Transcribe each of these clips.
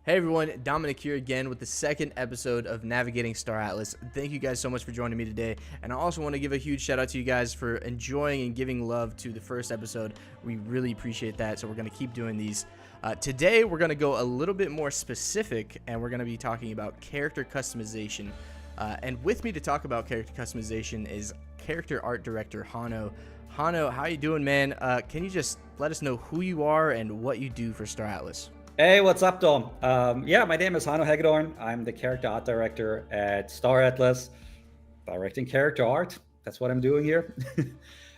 Hey everyone, Dominic here again with the second episode of Navigating Star Atlas. Thank you guys so much for joining me today. And I also want to give a huge shout out to you guys for enjoying and giving love to the first episode. We really appreciate that. So we're going to keep doing these. Today, we're going to go a little bit more specific and we're going to be talking about character customization. And with me to talk about character customization is character art director Hanno. Hanno, how you doing, man? Can you just let us know who you are and what you do for Star Atlas? Hey, what's up, Dom? My name is Hanno Hagedorn. I'm the character art director at Star Atlas, directing character art. That's what I'm doing here.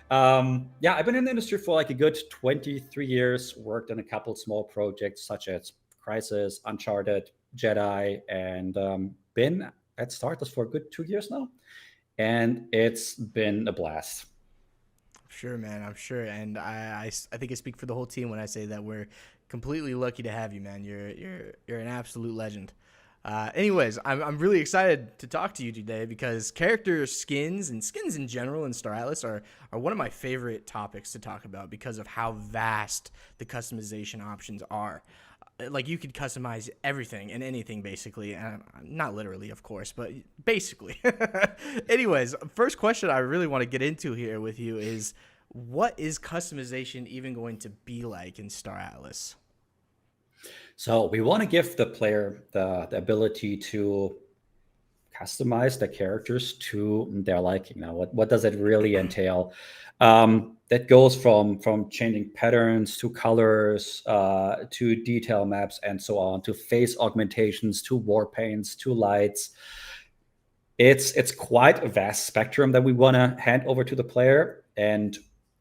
I've been in the industry for like a good 23 years, worked on a couple small projects such as Crisis, Uncharted, Jedi, and been at Star Atlas for a good 2 years now. And it's been a blast. Sure, man. I'm sure, and I think I speak for the whole team when I say that we're completely lucky to have you, man. You're an absolute legend. Anyways, I'm really excited to talk to you today because character skins and skins in general in Star Atlas are one of my favorite topics to talk about because of how vast the customization options are. Like you could customize everything and anything basically, not literally, of course, but basically. Anyways, first question I really want to get into here with you is, what is customization even going to be like in Star Atlas? So we want to give the player the ability to customize the characters to their liking. Now, what does it really entail? That goes from changing patterns to colors, to detail maps, and so on, to face augmentations, to war paints, to lights. It's quite a vast spectrum that we want to hand over to the player. And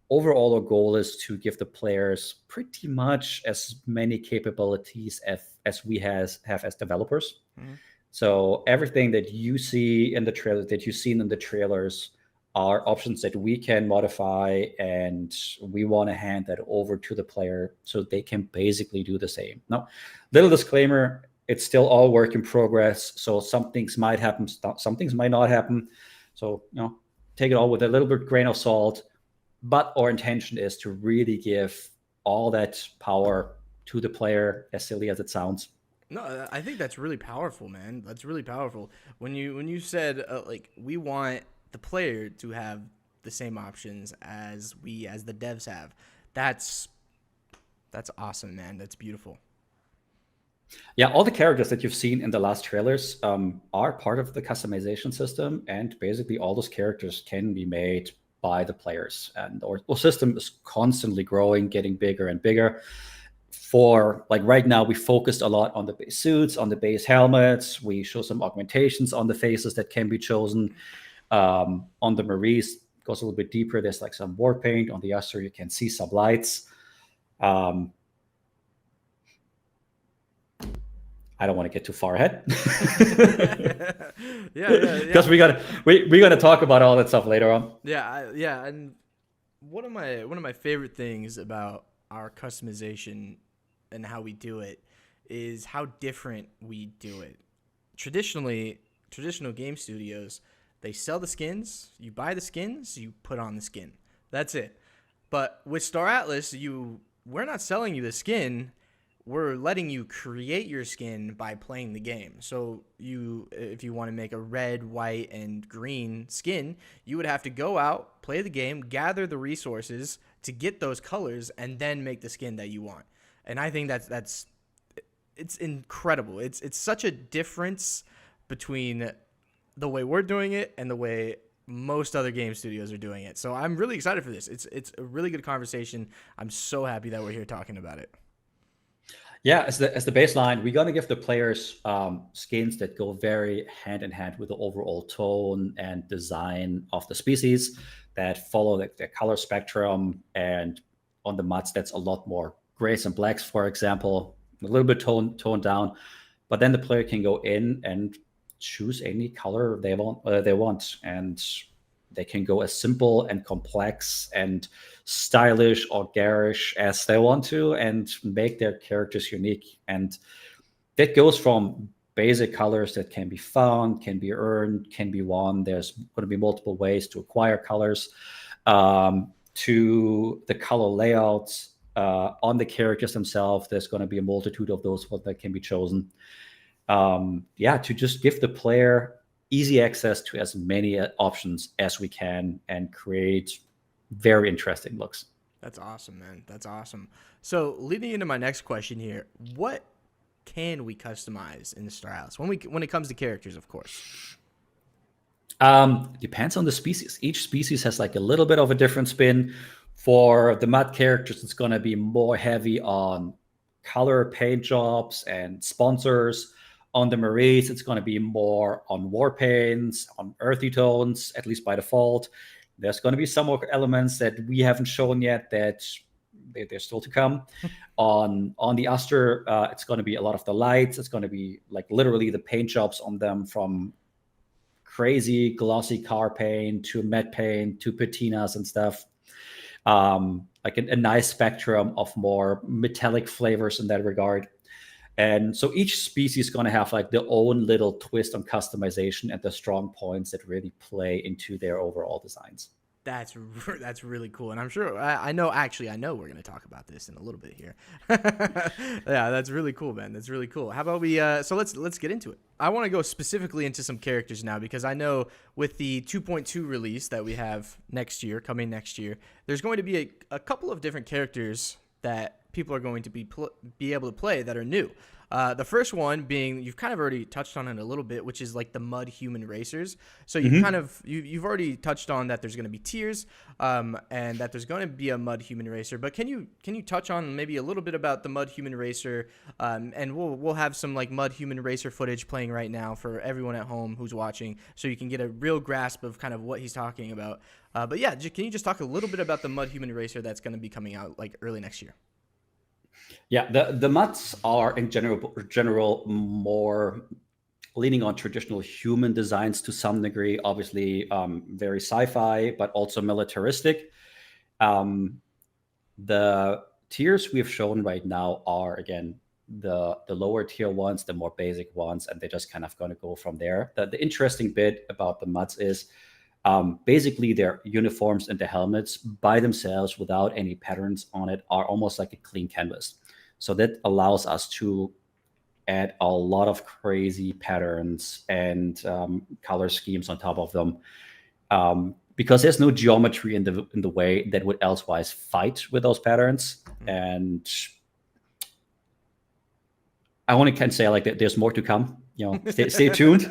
overall, our goal is to give the players pretty much as many capabilities as we have as developers. Mm-hmm. So everything that you see in the trailer, that you've seen in the trailers, are options that we can modify, and we want to hand that over to the player so they can basically do the same. Now, little disclaimer, it's still all work in progress. So some things might happen, some things might not happen. So, take it all with a little bit grain of salt. But our intention is to really give all that power to the player, as silly as it sounds. No, I think that's really powerful, man. That's really powerful. When you said like we want the player to have the same options as the devs have. That's awesome, man. That's beautiful. Yeah, all the characters that you've seen in the last trailers are part of the customization system, and basically all those characters can be made by the players. And our system is constantly growing, getting bigger and bigger. For like right now, we focused a lot on the base suits, on the base helmets. We show some augmentations on the faces that can be chosen. On the Maurice, goes a little bit deeper. There's like some war paint. On the Aster, you can see some lights. I don't want to get too far ahead. Yeah. Because we're gonna talk about all that stuff later on. Yeah, and one of my favorite things about our customization and how we do it is how different we do it. Traditional game studios, they sell the skins, you buy the skins, you put on the skin. That's it. But with Star Atlas, we're not selling you the skin. We're letting you create your skin by playing the game. So if you want to make a red, white, and green skin, you would have to go out, play the game, gather the resources to get those colors, and then make the skin that you want. And I think it's incredible. It's such a difference between the way we're doing it and the way most other game studios are doing it. So I'm really excited for this. It's a really good conversation. I'm so happy that we're here talking about it. Yeah, as the baseline, we're gonna give the players skins that go very hand in hand with the overall tone and design of the species, that follow the color spectrum. And on the mods, that's a lot more grays and blacks, for example, a little bit toned down. But then the player can go in and choose any color they want, and they can go as simple and complex and stylish or garish as they want to, and make their characters unique. And that goes from basic colors that can be found, can be earned, can be won. There's going to be multiple ways to acquire colors, to the color layouts, On the characters themselves, there's going to be a multitude of those that can be chosen. To just give the player easy access to as many options as we can and create very interesting looks. That's awesome, man. That's awesome. So leading into my next question here, what can we customize in Star Atlas when it comes to characters, of course? Depends on the species. Each species has like a little bit of a different spin. For the mud characters, it's going to be more heavy on color paint jobs and sponsors. On the Marines, it's going to be more on war paints, on earthy tones, at least by default. There's going to be some more elements that we haven't shown yet that they're still to come. on the Aster, it's going to be a lot of the lights. It's going to be like literally the paint jobs on them, from crazy glossy car paint to matte paint to patinas and stuff. Like a nice spectrum of more metallic flavors in that regard. And so each species is going to have like their own little twist on customization and the strong points that really play into their overall designs. That's really cool, and I'm sure I know we're going to talk about this in a little bit here. Yeah, that's really cool, man. That's really cool. How about we so let's get into it. I want to go specifically into some characters now, because I know with the 2.2 release that we have coming next year, there's going to be a couple of different characters that people are going to be able to play that are new. The first one being, you've kind of already touched on it a little bit, which is like the mud human racers. So you've already touched on that there's going to be tiers, and that there's going to be a mud human racer. But can you touch on maybe a little bit about the mud human racer? And we'll have some like mud human racer footage playing right now for everyone at home who's watching, so you can get a real grasp of kind of what he's talking about. But yeah, can you just talk a little bit about the mud human racer that's going to be coming out like early next year? Yeah, the MUDs are in general more leaning on traditional human designs to some degree, obviously very sci-fi, but also militaristic. The tiers we've shown right now are, again, the lower tier ones, the more basic ones, and they're just kind of going to go from there. The interesting bit about the MUDs is basically their uniforms and the helmets by themselves without any patterns on it are almost like a clean canvas. So that allows us to add a lot of crazy patterns and color schemes on top of them, because there's no geometry in the way that would elsewise fight with those patterns. And I only can say like that there's more to come. Stay tuned.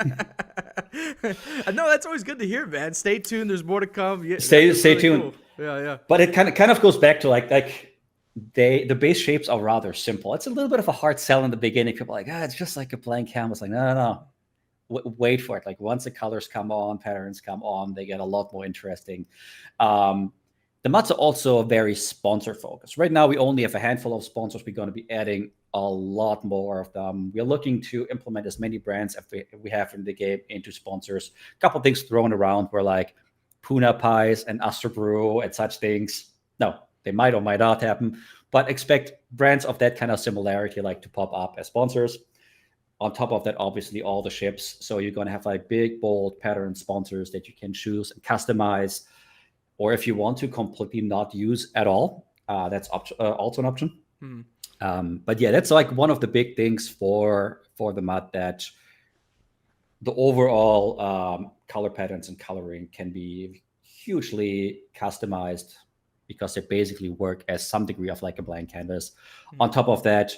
No, that's always good to hear, man. Stay tuned. There's more to come. Yeah, stay really tuned. Cool. Yeah. But it kind of goes back to like the base shapes are rather simple. It's a little bit of a hard sell in the beginning. People are like, it's just like a blank canvas. Like, no. Wait for it. Like once the colors come on, patterns come on, they get a lot more interesting. The MUDs are also very sponsor focused. Right now, we only have a handful of sponsors. We're going to be adding a lot more of them. We're looking to implement as many brands as we have in the game into sponsors. A couple things thrown around were like Puna Pies and Aster Brew and such things. No, they might or might not happen, but expect brands of that kind of similarity like to pop up as sponsors. On top of that, obviously, all the ships. So you're going to have like big, bold pattern sponsors that you can choose and customize. Or if you want to completely not use at all, that's also an option. But yeah, that's like one of the big things for the MUD, that the overall color patterns and coloring can be hugely customized, because they basically work as some degree of like a blank canvas. On top of that,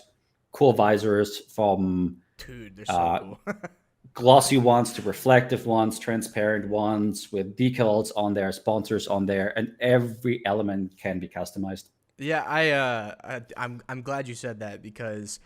cool visors from they're so cool. glossy ones to reflective ones, transparent ones with decals on there, sponsors on there, and every element can be customized. Yeah, I'm glad you said that, because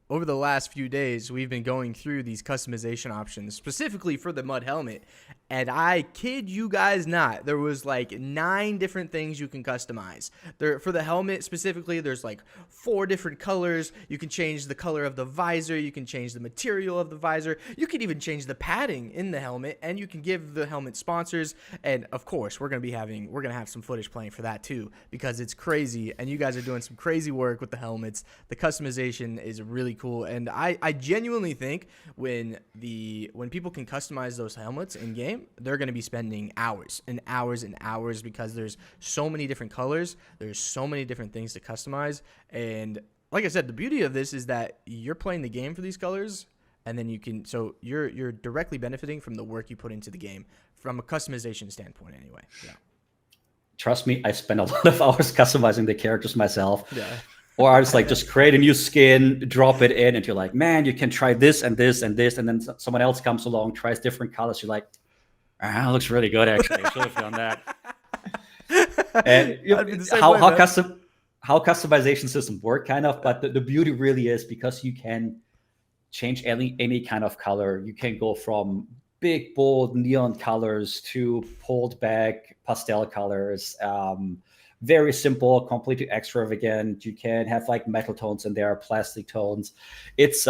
over the last few days, we've been going through these customization options, specifically for the mud helmet. And I kid you guys not, there was like 9 different things you can customize. For the helmet specifically, there's like 4 different colors. You can change the color of the visor. You can change the material of the visor. You can even change the padding in the helmet, and you can give the helmet sponsors. And of course, we're gonna have some footage playing for that too, because it's crazy. And you guys are doing some crazy work with the helmets. The customization is really cool, and I genuinely think when people can customize those helmets in game, game, they're going to be spending hours and hours and hours because there's so many different colors. There's so many different things to customize. And like I said, the beauty of this is that you're playing the game for these colors, and then you're directly benefiting from the work you put into the game from a customization standpoint anyway. Yeah. Trust me, I spend a lot of hours customizing the characters myself. Yeah. Or I just create a new skin, drop it in, and you're like, man, you can try this and this and this. And then someone else comes along, tries different colors. You're like, it looks really good, actually. I should have done that. And how customization systems work, kind of. But the beauty really is because you can change any kind of color. You can go from big, bold neon colors to pulled back pastel colors. Very simple, completely extravagant. You can have like metal tones in there, plastic tones. It's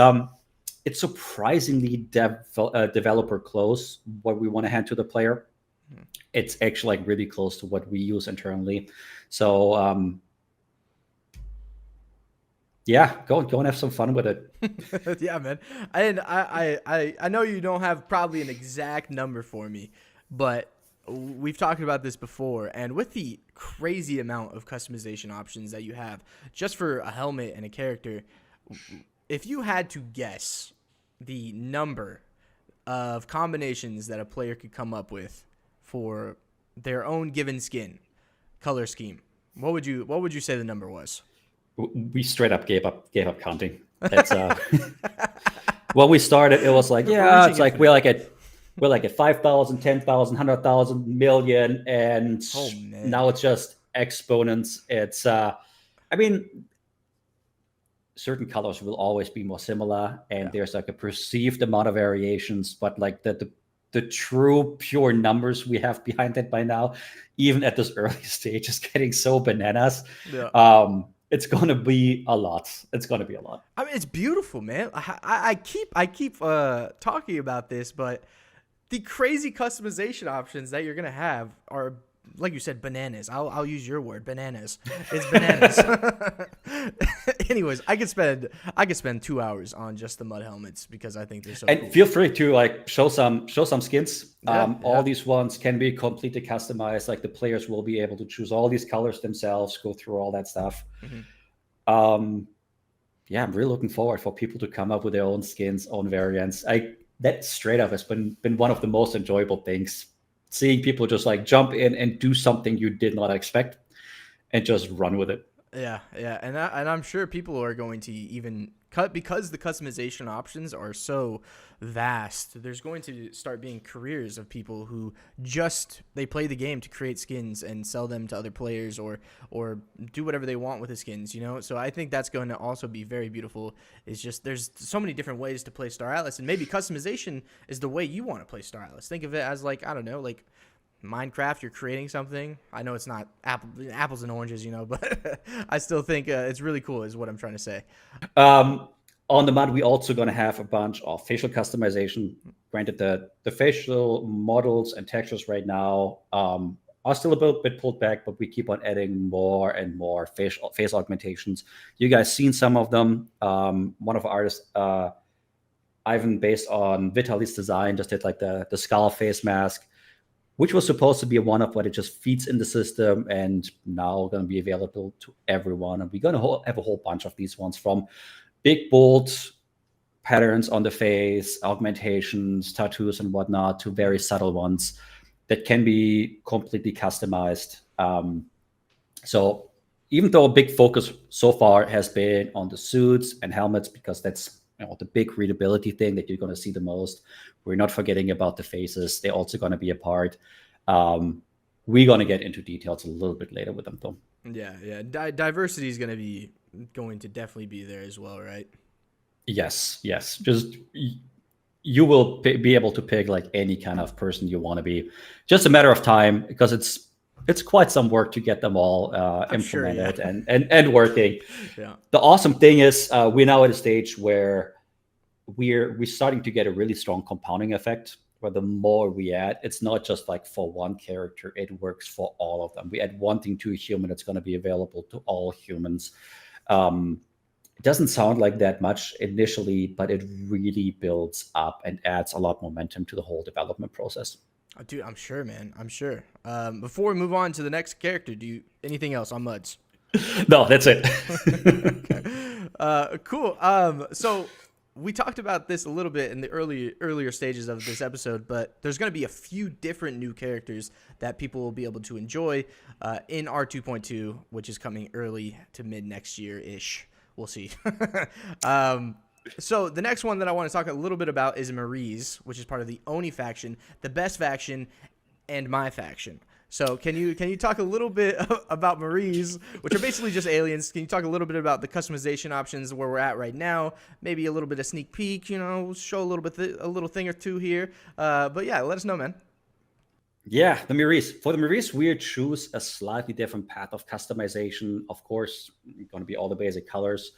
surprisingly developer close what we want to hand to the player. It's actually like really close to what we use internally. So yeah, go and have some fun with it. Yeah, man. And I know you don't have probably an exact number for me, but we've talked about this before, and with the crazy amount of customization options that you have just for a helmet and a character, if you had to guess the number of combinations that a player could come up with for their own given skin color scheme, what would you say the number was? We straight up gave up counting. It's when we started, it was like, yeah, it's like we're like at 5,000, 10,000, 100,000, million, and now it's just exponents. It's I mean, certain colors will always be more similar, and there's like a perceived amount of variations, but like the true pure numbers we have behind that by now, even at this early stage, is getting so bananas. Yeah. It's going to be a lot. It's going to be a lot. I mean, it's beautiful, man. I keep talking about this, but the crazy customization options that you're going to have are, like you said, bananas. I'll use your word, bananas. It's bananas. Anyways, I could spend 2 hours on just the mud helmets because I think they're so cool. Feel free to like show some skins. All these ones can be completely customized. Like the players will be able to choose all these colors themselves, go through all that stuff. Mm-hmm. Yeah, I'm really looking forward for people to come up with their own skins, own variants. That straight up has been one of the most enjoyable things. Seeing people just like jump in and do something you did not expect and just run with it. Yeah. And I'm sure people are going to even cut because the customization options are so vast. There's going to start being careers of people who they play the game to create skins and sell them to other players or do whatever they want with the skins, you know? So I think that's going to also be very beautiful. It's just there's so many different ways to play Star Atlas, and maybe customization is the way you want to play Star Atlas. Think of it as like, I don't know, like Minecraft, you're creating something. I know it's not apples and oranges, you know, but I still think it's really cool is what I'm trying to say. On the mod, we're also going to have a bunch of facial customization. Granted, the facial models and textures right now are still a bit pulled back, but we keep on adding more and more face augmentations. You guys seen some of them. One of our artists, Ivan, based on Vitaly's design, just did like the skull face mask, which was supposed to be a one-off, but it just feeds in the system and now going to be available to everyone. And we're going to have a whole bunch of these ones, from big, bold patterns on the face, augmentations, tattoos and whatnot, to very subtle ones that can be completely customized. So even though a big focus so far has been on the suits and helmets, because that's the big readability thing that you're going to see the most, we're not forgetting about the faces. They're also going to be a part. We're going to get into details a little bit later with them, though. Yeah. Diversity is going to definitely be there as well, right? Yes. Just you will be able to pick like any kind of person you want to be. Just a matter of time, because it's quite some work to get them all implemented and working. Yeah. The awesome thing is we're now at a stage where we're starting to get a really strong compounding effect, where the more we add, it's not just like for one character, it works for all of them. We add one thing to a human, it's going to be available to all humans. It doesn't sound like that much initially, but it really builds up and adds a lot of momentum to the whole development process. Oh, dude, I'm sure, man. I'm sure. Before we move on to the next character, anything else on Muds? No, that's it. Okay. Cool. So we talked about this a little bit in the earlier stages of this episode, but there's going to be a few different new characters that people will be able to enjoy in R2.2, which is coming early to mid next year ish. We'll see. So the next one that I want to talk a little bit about is Maurice, which is part of the Oni faction, the best faction, and my faction. So can you talk a little bit about Maurice, which are basically just aliens? Can you talk a little bit about the customization options where we're at right now? Maybe a little bit of sneak peek, show a little thing or two here. But yeah, let us know, man. Yeah, the Maurice. For the Maurice, we choose a slightly different path of customization. Of course, going to be all the basic colors.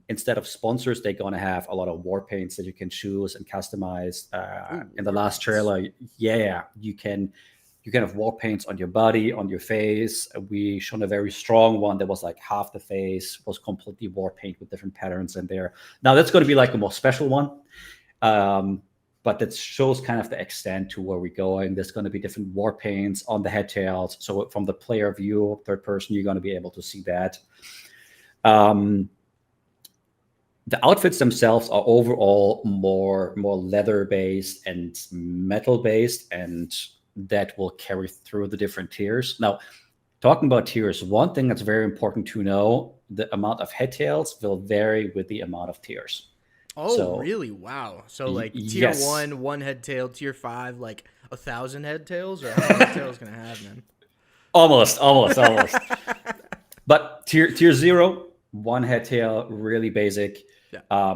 Instead of sponsors, they're going to have a lot of war paints that you can choose and customize. In the last trailer, you can have war paints on your body, on your face. We shown a very strong one that was like half the face was completely war paint with different patterns in there. Now that's going to be like a more special one. But that shows kind of the extent to where we're going. There's going to be different war paints on the head tails. So from the player view, third person, you're going to be able to see that. The outfits themselves are overall more leather based and metal based, and that will carry through the different tiers. Now, talking about tiers, one thing that's very important to know, the amount of head tails will vary with the amount of tiers. Oh, so, really? Wow. So like tier yes. 1 head tail, tier 5, like 1,000 head tails, or how many head tails gonna have, man? Almost. But tier 0, 1 head tail, really basic. Yeah.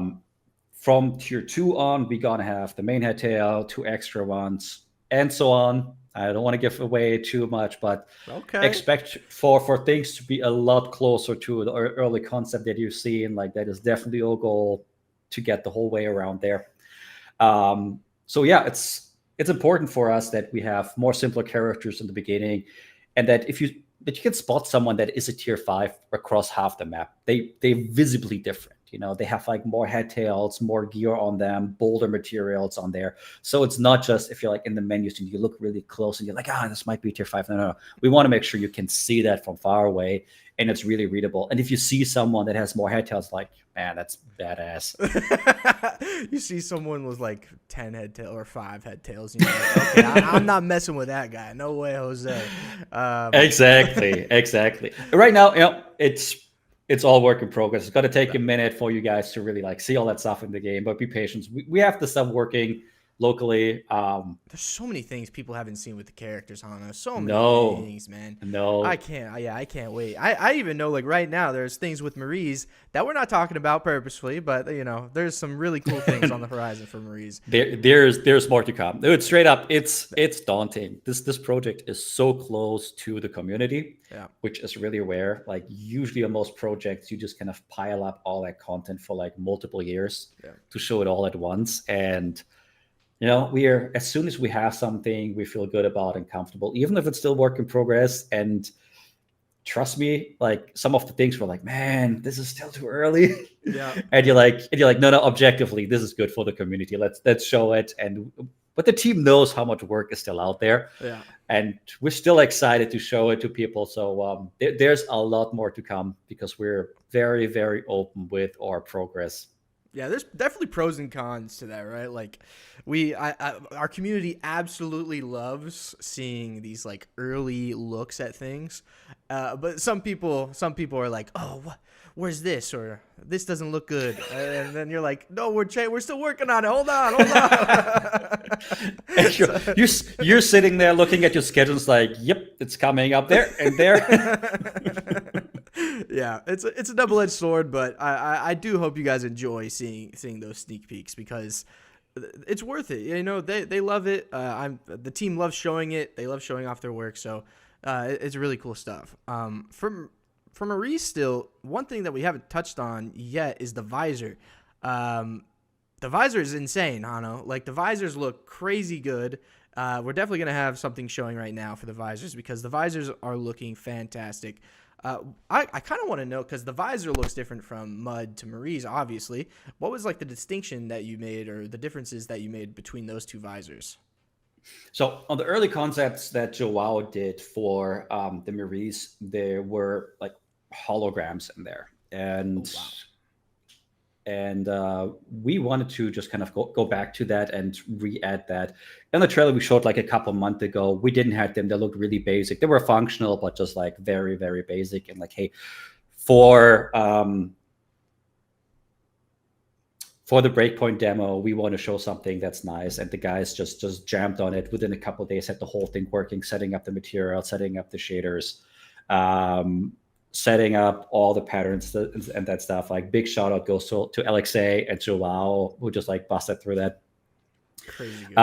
From tier 2 on, we're gonna have the main head tail, 2 extra ones, and so on. I don't want to give away too much, but expect for things to be a lot closer to the early concept that you've seen. Like that is definitely our goal to get the whole way around there. So yeah, it's important for us that we have more simpler characters in the beginning, and that you can spot someone that is a tier 5 across half the map. They're visibly different. They have like more head tails, more gear on them, bolder materials on there. So it's not just if you're like in the menus and you look really close and you're like, this might be tier 5. No. We want to make sure you can see that from far away and it's really readable. And if you see someone that has more head tails, like, man, that's badass. You see someone with like 10 head tails or 5 head tails, and you're like, okay, I'm not messing with that guy. No way, Jose. Exactly. Right now, it's all work in progress. It's going to take a minute for you guys to really like see all that stuff in the game, but be patient. We have the stuff working locally. There's so many things people haven't seen with the characters, Hanno. So many things, man. I can't wait. I even know like right now there's things with Maurice that we're not talking about purposefully, but there's some really cool things on the horizon for Maurice. There's more to come. Dude, straight up, it's daunting. This project is so close to the community, which is really rare. Like usually on most projects, you just kind of pile up all that content for like multiple years to show it all at once. And as soon as we have something we feel good about and comfortable, even if it's still work in progress. And trust me, like some of the things we're like, man, this is still too early. Yeah. and you're like, no, objectively, this is good for the community. Let's show it. But the team knows how much work is still out there. Yeah. And we're still excited to show it to people. So there's a lot more to come because we're very, very open with our progress. Yeah, there's definitely pros and cons to that, right? Like our community absolutely loves seeing these like early looks at things. But some people are like, "Oh, where's this?" or "This doesn't look good." And then you're like, "No, we're still working on it. Hold on." You're sitting there looking at your schedules like, "Yep, it's coming up there and there." Yeah, it's a double-edged sword, but I do hope you guys enjoy seeing those sneak peeks because it's worth it. They love it. The team loves showing it. They love showing off their work. So it's really cool stuff. For Maurice, still one thing that we haven't touched on yet is the visor. The visor is insane, Hanno. Like the visors look crazy good. We're definitely gonna have something showing right now for the visors because the visors are looking fantastic. I kind of want to know because the visor looks different from Mud to Maurice, obviously. What was like the distinction that you made or the differences that you made between those two visors? So on the early concepts that Joao did for the Maries, there were like holograms in there, Oh wow. and we wanted to just kind of go back to that and re-add that. In the trailer we showed like a couple months ago, we didn't have them. They looked really basic. They were functional, but just like very, very basic. And like, hey, for the Breakpoint demo, we want to show something that's nice, and the guys just jammed on it within a couple of days, had the whole thing working, setting up the material, setting up the shaders, setting up all the patterns and that stuff. Like, big shout out goes to Alexei and Joao, who just like busted through that. Crazy good.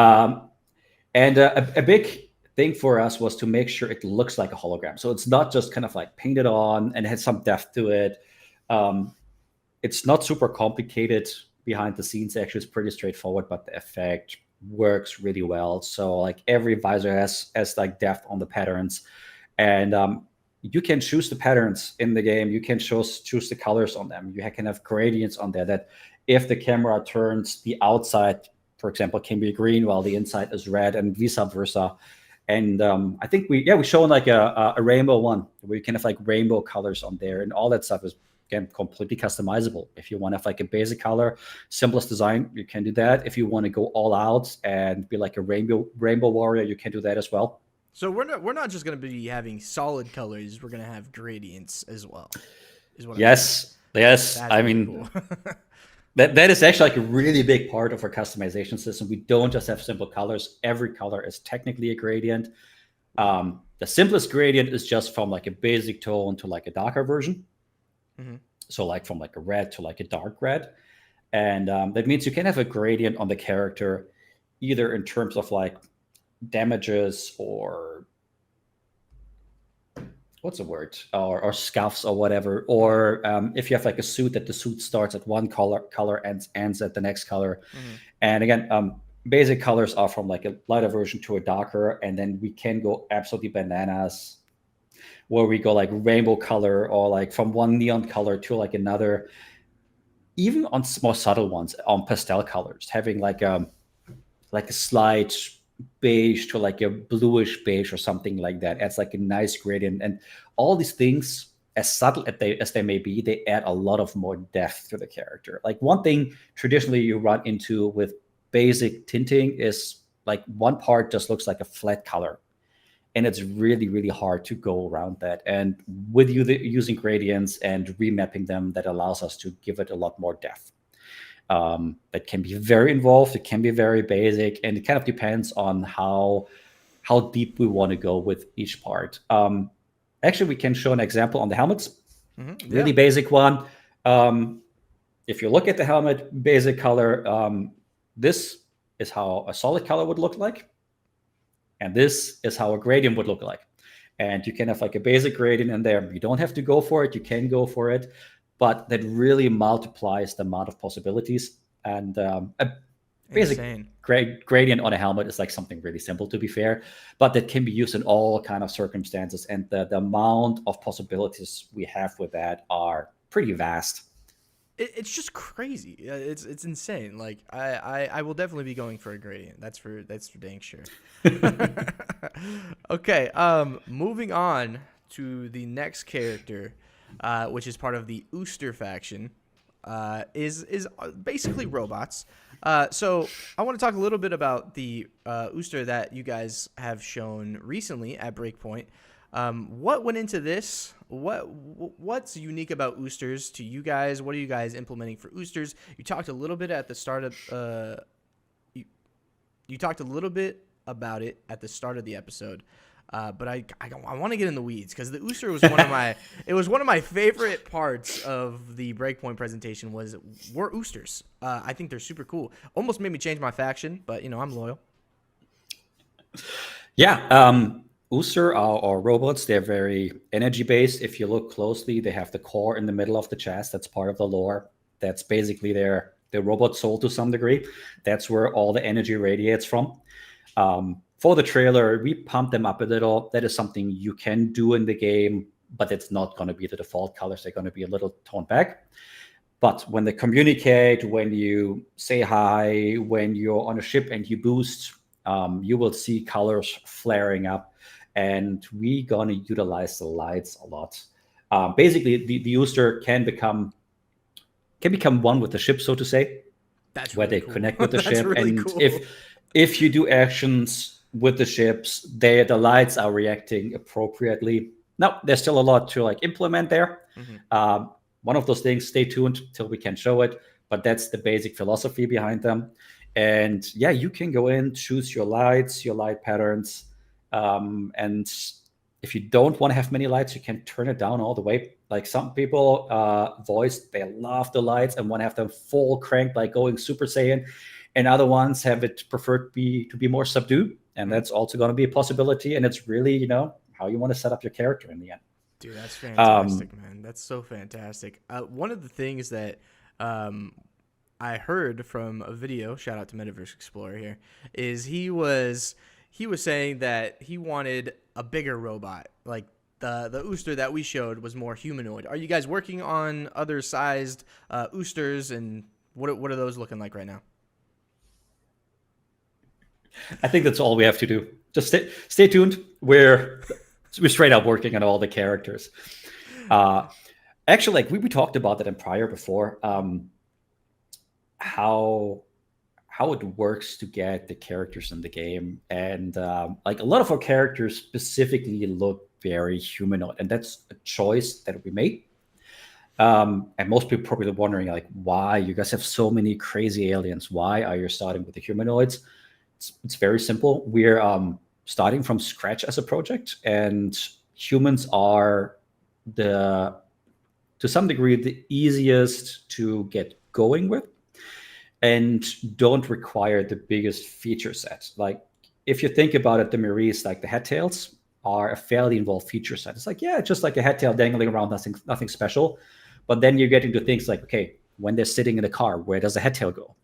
And a big thing for us was to make sure it looks like a hologram. So it's not just kind of like painted on and has some depth to it. It's not super complicated behind the scenes. Actually, it's pretty straightforward, but the effect works really well. So like every visor has like depth on the patterns, and you can choose the patterns in the game. You can choose the colors on them. You can have gradients on there that if the camera turns, the outside, for example, can be green while the inside is red, and vice versa. And I think we shown like a rainbow one where you can have like rainbow colors on there, and all that stuff is, again, completely customizable. If you want to have like a basic color, simplest design, you can do that. If you want to go all out and be like a rainbow warrior, you can do that as well. So we're not just going to be having solid colors. We're going to have gradients as well. Is what Yes. That's I mean, cool. that is actually like a really big part of our customization system. We don't just have simple colors. Every color is technically a gradient. The simplest gradient is just from like a basic tone to like a darker version. Mm-hmm. So like from like a red to like a dark red. And that means you can have a gradient on the character, either in terms of like damages or what's the word, or scuffs or whatever, or if you have like a suit, that the suit starts at one color and ends at the next color. Mm-hmm. And again, basic colors are from like a lighter version to a darker, and then we can go absolutely bananas where we go like rainbow color, or like from one neon color to like another, even on more subtle ones, on pastel colors, having like a slight beige to like a bluish beige or something like that. Adds like a nice gradient. And all these things, as subtle as they may be, they add a lot of more depth to the character. Like, one thing traditionally you run into with basic tinting is like one part just looks like a flat color, and it's really, really hard to go around that. And with using gradients and remapping them, that allows us to give it a lot more depth. That can be very involved, it can be very basic, and it kind of depends on how deep we want to go with each part. Actually, we can show an example on the helmets. Mm-hmm. Yeah. Really basic one. If you look at the helmet, basic color, this is how a solid color would look like, and this is how a gradient would look like. And you can have like a basic gradient in there. You don't have to go for it, you can go for it, but that really multiplies the amount of possibilities. And a basic gradient on a helmet is like something really simple, to be fair, but that can be used in all kind of circumstances. And the amount of possibilities we have with that are pretty vast. It's just crazy. It's insane. Like, I will definitely be going for a gradient. That's for dang sure. Okay. Moving on to the next character, which is part of the Ooster faction, is basically robots. So I want to talk a little bit about the Ooster that you guys have shown recently at Breakpoint. What went into this? What's unique about Oosters to you guys? What are you guys implementing for Oosters? You talked a little bit at the start of you talked a little bit about it at the start of the episode. But I want to get in the weeds, because the Ooster was one of my favorite parts of the Breakpoint presentation. Were Oosters. I think they're super cool. Almost made me change my faction, but I'm loyal. Yeah, Ooster are robots. They're very energy based. If you look closely, they have the core in the middle of the chest. That's part of the lore. That's basically their robot soul to some degree. That's where all the energy radiates from. For the trailer, we pumped them up a little. That is something you can do in the game, but it's not going to be the default colors. They're going to be a little toned back. But when they communicate, when you say hi, when you're on a ship and you boost, you will see colors flaring up, and we're going to utilize the lights a lot. Basically, the user can become one with the ship, so to say. That's where really they cool. connect with the That's ship, really and cool. if you do actions with the ships, the lights are reacting appropriately. Now, there's still a lot to like implement there. One of those things, stay tuned till we can show it, but that's the basic philosophy behind them. And yeah, you can go in, choose your lights, your light patterns, and if you don't want to have many lights, you can turn it down all the way. Like some people voiced, they love the lights and want to have them full cranked, like going Super Saiyan, and other ones have it preferred to be more subdued, and that's also going to be a possibility. And it's really, how you want to set up your character in the end. Dude, that's fantastic, man. That's so fantastic. One of the things that I heard from a video, shout out to Metaverse Explorer here, is he was saying that he wanted a bigger robot. Like the Ooster that we showed was more humanoid. Are you guys working on other sized Oosters, and what are those looking like right now? I think that's all we have to do. Just stay tuned. We're straight up working on all the characters. Actually, like we talked about that in prior before, how it works to get the characters in the game. And like a lot of our characters specifically look very humanoid, and that's a choice that we made. And most people probably are wondering, like, why you guys have so many crazy aliens? Why are you starting with the humanoids? It's very simple. We're starting from scratch as a project, and humans are to some degree the easiest to get going with, and don't require the biggest feature set. Like if you think about it, the Maries, like the head tails, are a fairly involved feature set. It's like, yeah, just like a head tail dangling around, nothing special. But then you get into things like, okay, when they're sitting in a car, where does the head tail go?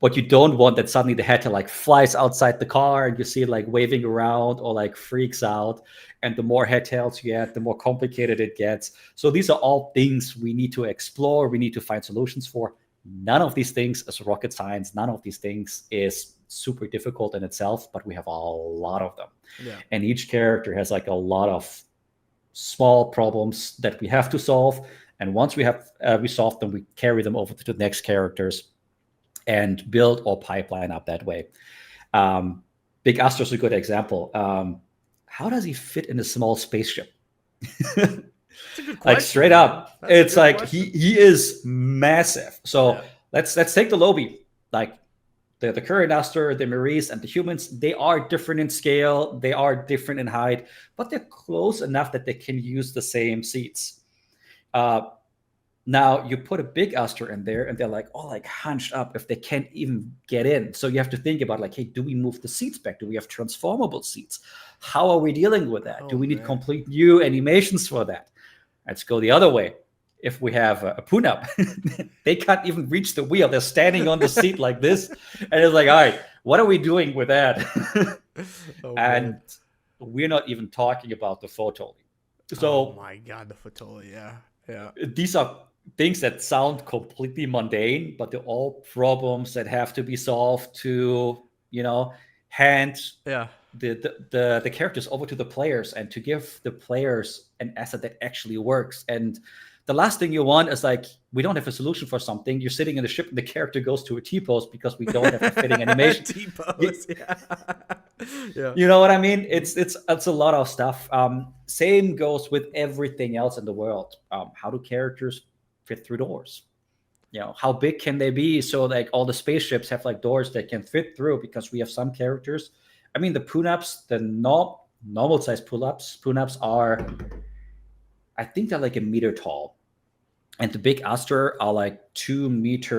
What you don't want, that suddenly the head tail like flies outside the car and you see it like waving around or like freaks out. And the more head tails you get, the more complicated it gets. So these are all things we need to explore. We need to find solutions for. None of these things is rocket science. None of these things is super difficult in itself, but we have a lot of them. Yeah. And each character has like a lot of small problems that we have to solve. And once we have solved them, we carry them over to the next characters and build or pipeline up that way. Big Astro is a good example. How does he fit in a small spaceship? That's a good question. Like straight up, it's like question. he is massive. So let's take the Lobi. Like the current Astor, the Maries, and the humans, they are different in scale, they are different in height, but they're close enough that they can use the same seats. Now you put a big Astor in there, and they're like hunched up if they can't even get in. So you have to think about like, hey, do we move the seats back? Do we have transformable seats? How are we dealing with that? Do we need complete new animations for that? Let's go the other way. If we have a Punab, they can't even reach the wheel. They're standing on the seat like this. And it's like, all right, what are we doing with that? And we're not even talking about the Photoli. So, oh my God, the Photoli, yeah. These are things that sound completely mundane, but they're all problems that have to be solved to, hand the characters over to the players and to give the players an asset that actually works. And the last thing you want is like, we don't have a solution for something. You're sitting in the ship and the character goes to a T-pose because we don't have a fitting animation. T-pose, yeah. You know what I mean? It's a lot of stuff. Same goes with everything else in the world. How do characters fit through doors? How big can they be so like all the spaceships have like doors that can fit through? Because we have some characters. I mean, the Punabs, the normal size Punabs are, I think they're like a meter tall. And the big Astor are like 2.20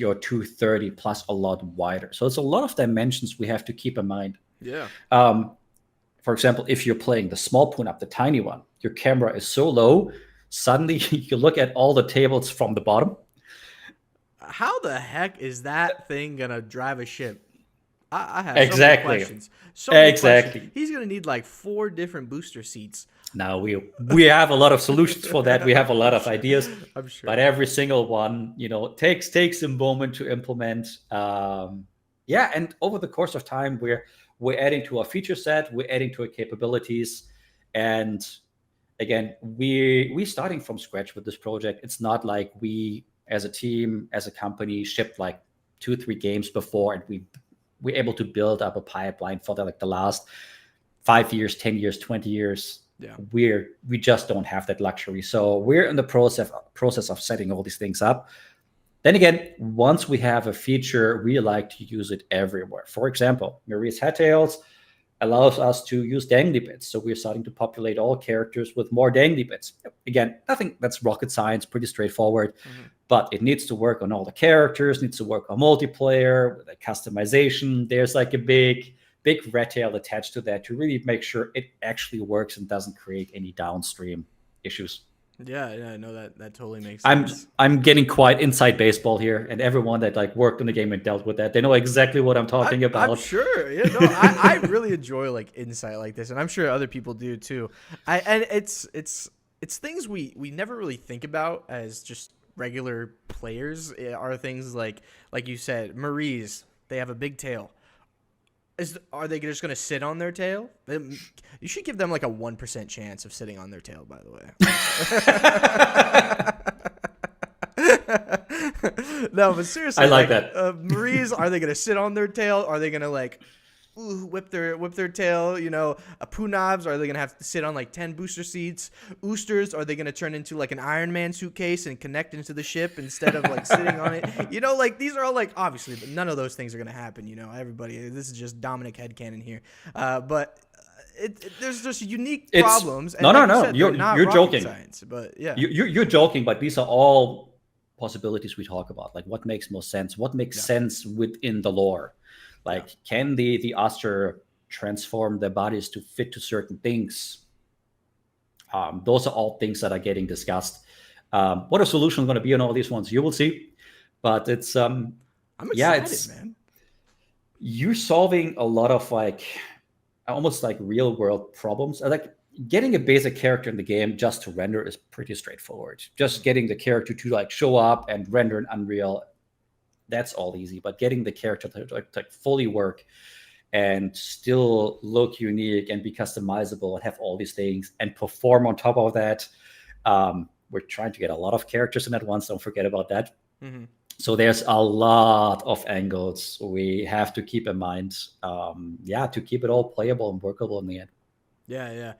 or 2.30 plus a lot wider. So it's a lot of dimensions we have to keep in mind. Yeah. For example, if you're playing the small Punab, the tiny one, your camera is so low, suddenly you look at all the tables from the bottom. How the heck is that thing going to drive a ship? I have exactly. so many questions. He's going to need like 4 different booster seats. Now we have a lot of solutions for that. We have a lot of ideas, I'm sure. But every single one, takes a moment to implement. yeah, and over the course of time, we're adding to our feature set, we're adding to our capabilities, and again, we starting from scratch with this project. It's not like we, as a team, as a company, shipped like 2-3 games before, and we're able to build up a pipeline for the last 5 years, 10 years, 20 years. Yeah. We just don't have that luxury. So we're in the process of setting all these things up. Then again, once we have a feature, we like to use it everywhere. For example, Marie's Hat Tails allows us to use dangly bits. So we're starting to populate all characters with more dangly bits. Again, nothing that's rocket science, pretty straightforward, but it needs to work on all the characters, needs to work on multiplayer, with the customization. There's like a big red tail attached to that to really make sure it actually works and doesn't create any downstream issues. Yeah, no, that totally makes sense. I'm getting quite inside baseball here, and everyone that like worked on the game and dealt with that, they know exactly what I'm talking about. I'm sure. Yeah, no, I really enjoy like insight like this, and I'm sure other people do too. And it's things we never really think about as just regular players. Are things like you said, Marie's, they have a big tail. Are they just going to sit on their tail? You should give them like a 1% chance of sitting on their tail, by the way. No, but seriously, I like that. Marie's, are they going to sit on their tail? Are they going to like whip their tail? You know, Punabs, are they going to have to sit on like 10 booster seats? Oosters, are they going to turn into like an Iron Man suitcase and connect into the ship instead of like sitting on it? You know, like these are all like, obviously, but none of those things are going to happen. You know, everybody, this is just Dominic headcanon here. But there's just unique problems. And no. You're joking. Science, but yeah, you're joking. But these are all possibilities we talk about. Like what makes most sense? What makes sense within the lore? Like, can the Oster transform their bodies to fit to certain things? Those are all things that are getting discussed. What a solution is going to be on all these ones, you will see. But it's I'm excited, man. You're solving a lot of like almost like real world problems. Like getting a basic character in the game just to render is pretty straightforward. Just getting the character to like show up and render in Unreal, that's all easy. But getting the character to like fully work and still look unique and be customizable and have all these things and perform on top of that. We're trying to get a lot of characters in at once. Don't forget about that. Mm-hmm. So there's a lot of angles we have to keep in mind. To keep it all playable and workable in the end. Yeah.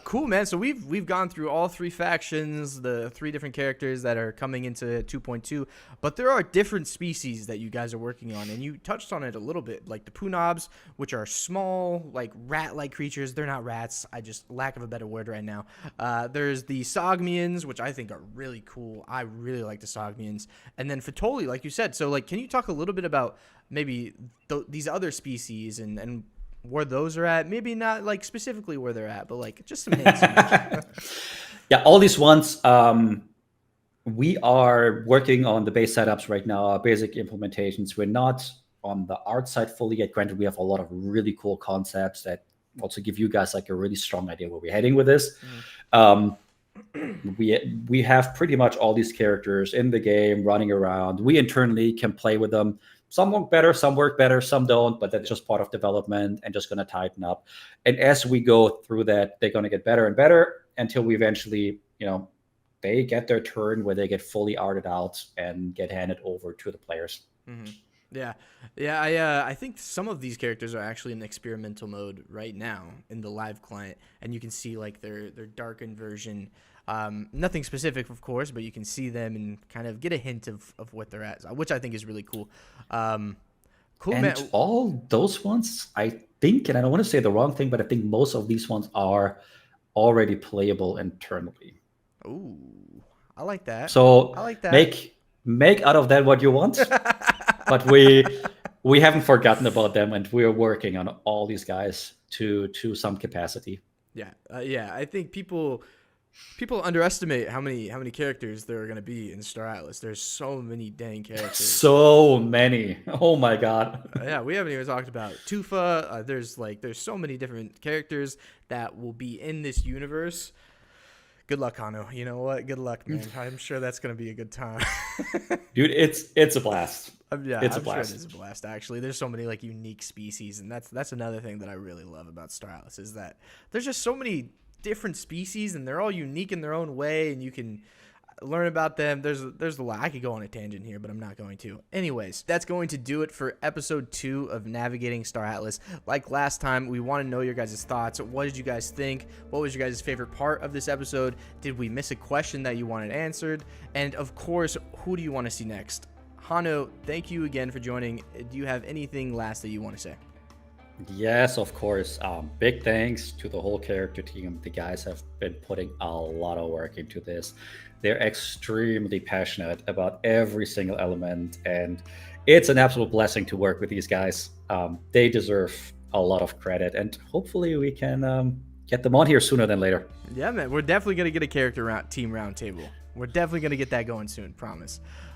Cool, man. So we've gone through all 3 factions, the 3 different characters that are coming into 2.2, but there are different species that you guys are working on, and you touched on it a little bit, like the Punabs, which are small, like rat-like creatures. They're not rats. I just lack of a better word right now. There's the Sogmians, which I think are really cool. I really like the Sogmians. And then Fatoli, like you said. So, like, can you talk a little bit about maybe these other species and where those are at? Maybe not like specifically where they're at, but like just some hints. Yeah, all these ones. We are working on the base setups right now, our basic implementations. We're not on the art side fully yet. Granted, we have a lot of really cool concepts that also give you guys like a really strong idea where we're heading with this. We have pretty much all these characters in the game running around. We internally can play with them. Some work better, some don't, but that's just part of development and just going to tighten up. And as we go through that, they're going to get better and better until we eventually, they get their turn where they get fully arted out and get handed over to the players. Mm-hmm. Yeah. I think some of these characters are actually in experimental mode right now in the live client, and you can see like their darkened version. Nothing specific, of course, but you can see them and kind of get a hint of what they're at, which I think is really cool. Cool, and man. All those ones, I think, and I don't want to say the wrong thing, but I think most of these ones are already playable internally. Ooh, I like that. So I like that. Make out of that what you want. But we haven't forgotten about them, and we're working on all these guys to some capacity. Yeah. I think people underestimate how many characters there are going to be in Star Atlas. There's so many dang characters. So many. Oh my god. Yeah, we haven't even talked about Tufa. There's so many different characters that will be in this universe. Good luck, Hanno. You know what? Good luck, man. I'm sure that's gonna be a good time. Dude, it's a blast. Yeah, It's a I'm sure it blast. is a blast. Actually, there's so many like unique species, and that's another thing that I really love about Star Atlas is that there's just so many different species, and they're all unique in their own way, and you can learn about them. There's a lot. I could go on a tangent here, but I'm not going to. Anyways, that's going to do it for episode 2 of Navigating Star Atlas. Like last time, we want to know your guys' thoughts. What did you guys think? What was your guys' favorite part of this episode? Did we miss a question that you wanted answered? And of course, who do you want to see next? Hanno, thank you again for joining. Do you have anything last that you want to say? Yes, of course. Big thanks to the whole character team. The guys have been putting a lot of work into this. They're extremely passionate about every single element, and it's an absolute blessing to work with these guys. They deserve a lot of credit, and hopefully we can get them on here sooner than later. Yeah, man. We're definitely going to get a character team roundtable. We're definitely going to get that going soon, promise.